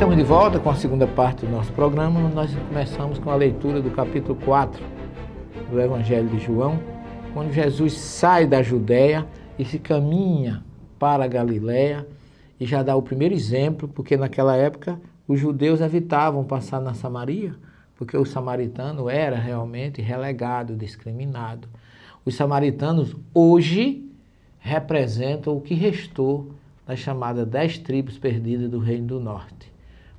Estamos de volta com a segunda parte do nosso programa. Nós começamos com a leitura do capítulo 4 do Evangelho de João, quando Jesus sai da Judéia e se caminha para a Galiléia e já dá o primeiro exemplo, porque naquela época os judeus evitavam passar na Samaria, porque o samaritano era realmente relegado, discriminado. Os samaritanos hoje representam o que restou das chamadas 10 tribos perdidas do Reino do Norte.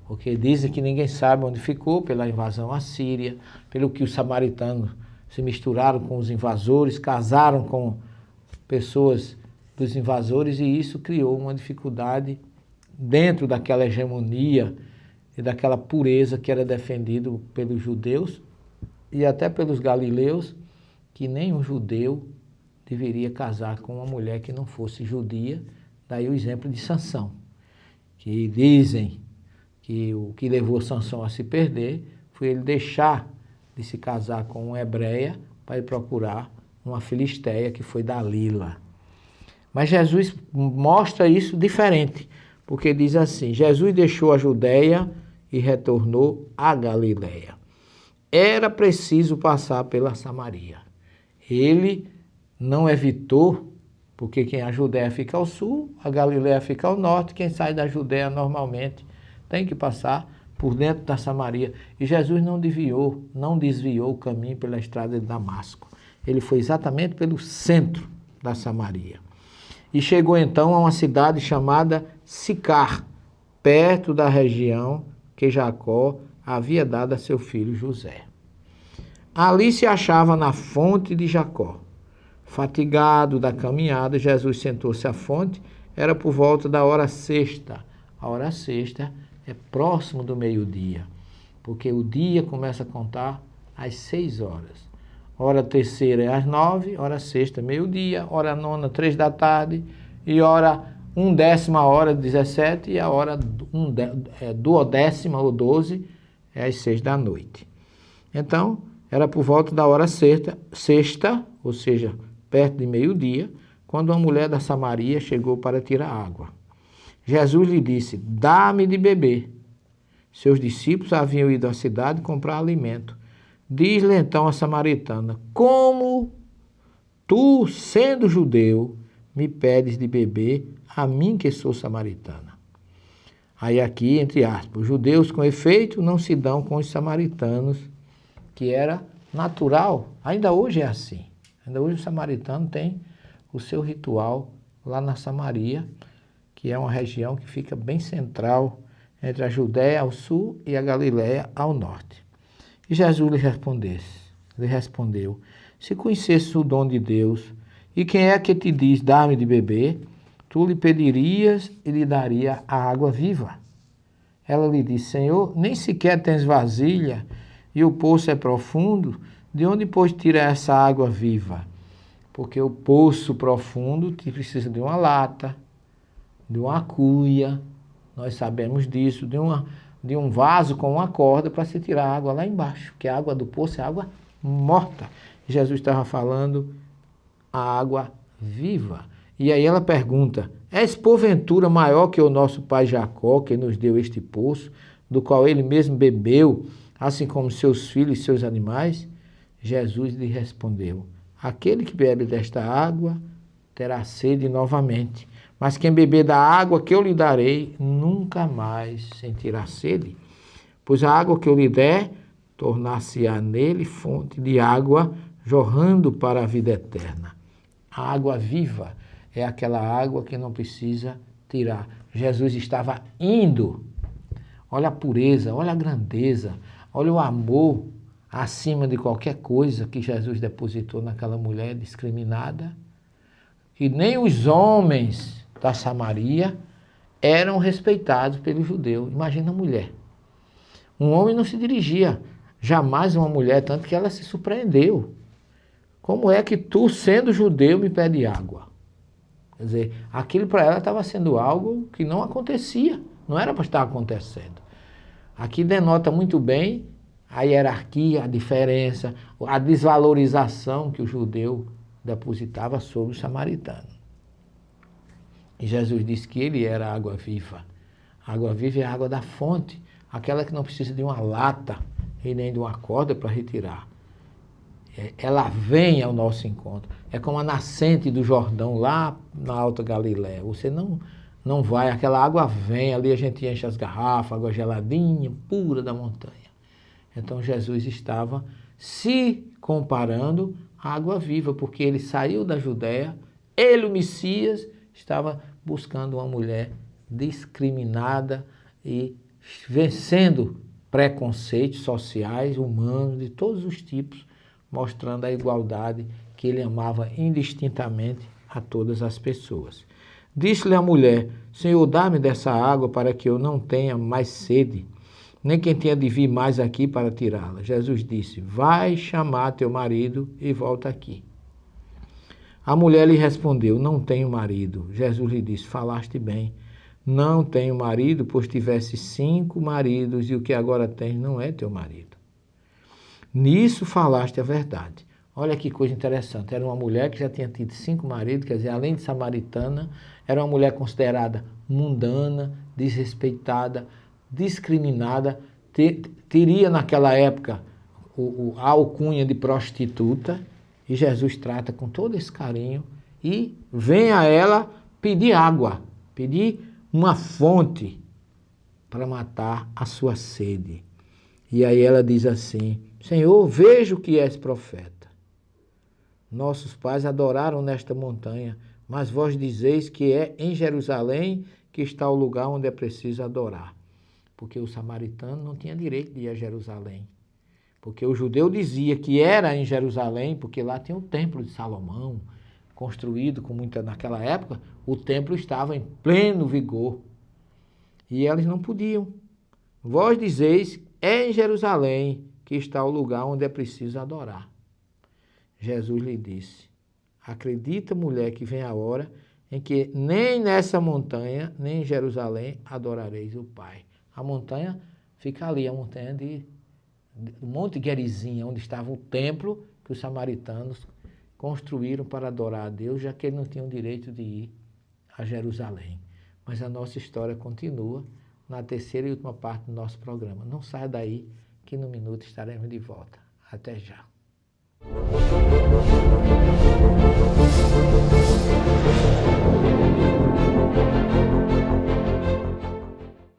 Porque dizem que ninguém sabe onde ficou pela invasão assíria, pelo que os samaritanos se misturaram com os invasores, casaram com pessoas dos invasores, e isso criou uma dificuldade dentro daquela hegemonia e daquela pureza que era defendido pelos judeus e até pelos galileus, que nem um judeu deveria casar com uma mulher que não fosse judia. Daí o exemplo de Sansão, que dizem que o que levou Sansão a se perder foi ele deixar de se casar com uma hebreia para ir procurar uma filisteia, que foi Dalila. Mas Jesus mostra isso diferente, porque diz assim: Jesus deixou a Judéia e retornou à Galiléia. Era preciso passar pela Samaria. Ele não evitou, porque quem a Judéia fica ao sul, a Galiléia fica ao norte, quem sai da Judéia normalmente tem que passar por dentro da Samaria. E Jesus não desviou o caminho pela estrada de Damasco. Ele foi exatamente pelo centro da Samaria. E chegou então a uma cidade chamada Sicar, perto da região que Jacó havia dado a seu filho José. Ali se achava na fonte de Jacó. Fatigado da caminhada, Jesus sentou-se à fonte. Era por volta da hora sexta. A hora sexta é próximo do meio-dia, porque o dia começa a contar às 6 horas. Hora terceira é às 9, hora sexta, meio-dia, hora nona, 3 da tarde, e hora 1/10, hora 17, e a hora duodécima ou 12 é às 6 da noite. Então, era por volta da hora sexta, ou seja, perto de meio-dia, quando uma mulher da Samaria chegou para tirar água. Jesus lhe disse: dá-me de beber. Seus discípulos haviam ido à cidade comprar alimento. Diz-lhe então a samaritana: como tu, sendo judeu, me pedes de beber, a mim que sou samaritana? Aí aqui, entre aspas, os judeus com efeito não se dão com os samaritanos, que era natural. Ainda hoje é assim. Ainda hoje o samaritano tem o seu ritual lá na Samaria, que é uma região que fica bem central entre a Judéia ao sul e a Galiléia ao norte. E Jesus lhe respondeu: se conhecesses o dom de Deus, e quem é que te diz, dá-me de beber, tu lhe pedirias e lhe daria a água viva. Ela lhe disse: Senhor, nem sequer tens vasilha, e o poço é profundo, de onde, pois, tira essa água viva? Porque o poço profundo precisa de uma lata, de uma cuia, nós sabemos disso, de um vaso com uma corda para se tirar a água lá embaixo, porque a água do poço é água morta. Jesus estava falando a água viva. E aí ela pergunta: és porventura maior que o nosso pai Jacó, que nos deu este poço, do qual ele mesmo bebeu, assim como seus filhos e seus animais? Jesus lhe respondeu: aquele que bebe desta água terá sede novamente, mas quem beber da água que eu lhe darei nunca mais sentirá sede, pois a água que eu lhe der tornar-se-á nele fonte de água jorrando para a vida eterna. A água viva é aquela água que não precisa tirar. Jesus estava indo. Olha a pureza, olha a grandeza, olha o amor acima de qualquer coisa que Jesus depositou naquela mulher discriminada. E nem os homens da Samaria eram respeitados pelo judeu. Imagina a mulher. Um homem não se dirigia jamais a uma mulher, tanto que ela se surpreendeu. Como é que tu, sendo judeu, me pede água? Quer dizer, aquilo para ela estava sendo algo que não acontecia, não era para estar acontecendo. Aqui denota muito bem a hierarquia, a diferença, a desvalorização que o judeu depositava sobre o samaritano. E Jesus disse que ele era a água viva. A água viva é a água da fonte, aquela que não precisa de uma lata e nem de uma corda para retirar. Ela vem ao nosso encontro. É como a nascente do Jordão lá na Alta Galileia. Você não vai, aquela água vem, ali a gente enche as garrafas, água geladinha, pura da montanha. Então Jesus estava se comparando à água viva, porque ele saiu da Judéia, ele, o Messias, estava buscando uma mulher discriminada e vencendo preconceitos sociais, humanos, de todos os tipos, mostrando a igualdade que ele amava indistintamente a todas as pessoas. Disse-lhe a mulher: Senhor, dá-me dessa água para que eu não tenha mais sede, nem quem tenha de vir mais aqui para tirá-la. Jesus disse: vai chamar teu marido e volta aqui. A mulher lhe respondeu: não tenho marido. Jesus lhe disse: falaste bem, não tenho marido, pois tivesse 5 maridos e o que agora tens não é teu marido. Nisso falaste a verdade. Olha que coisa interessante, era uma mulher que já tinha tido 5 maridos, quer dizer, além de samaritana, era uma mulher considerada mundana, desrespeitada, discriminada, teria naquela época a alcunha de prostituta, e Jesus trata com todo esse carinho e vem a ela pedir água, pedir uma fonte para matar a sua sede. E aí ela diz assim: Senhor, vejo que és profeta. Nossos pais adoraram nesta montanha, mas vós dizeis que é em Jerusalém que está o lugar onde é preciso adorar. Porque o samaritano não tinha direito de ir a Jerusalém. Porque o judeu dizia que era em Jerusalém, porque lá tinha o templo de Salomão, construído com muita... Naquela época, o templo estava em pleno vigor. E eles não podiam. Vós dizeis, é em Jerusalém que está o lugar onde é preciso adorar. Jesus lhe disse: acredita, mulher, que vem a hora em que nem nessa montanha, nem em Jerusalém adorareis o Pai. A montanha fica ali, a montanha do Monte Gerizim, onde estava o templo que os samaritanos construíram para adorar a Deus, já que eles não tinham direito de ir a Jerusalém. Mas a nossa história continua na terceira e última parte do nosso programa. Não saia daí, que no minuto estaremos de volta. Até já.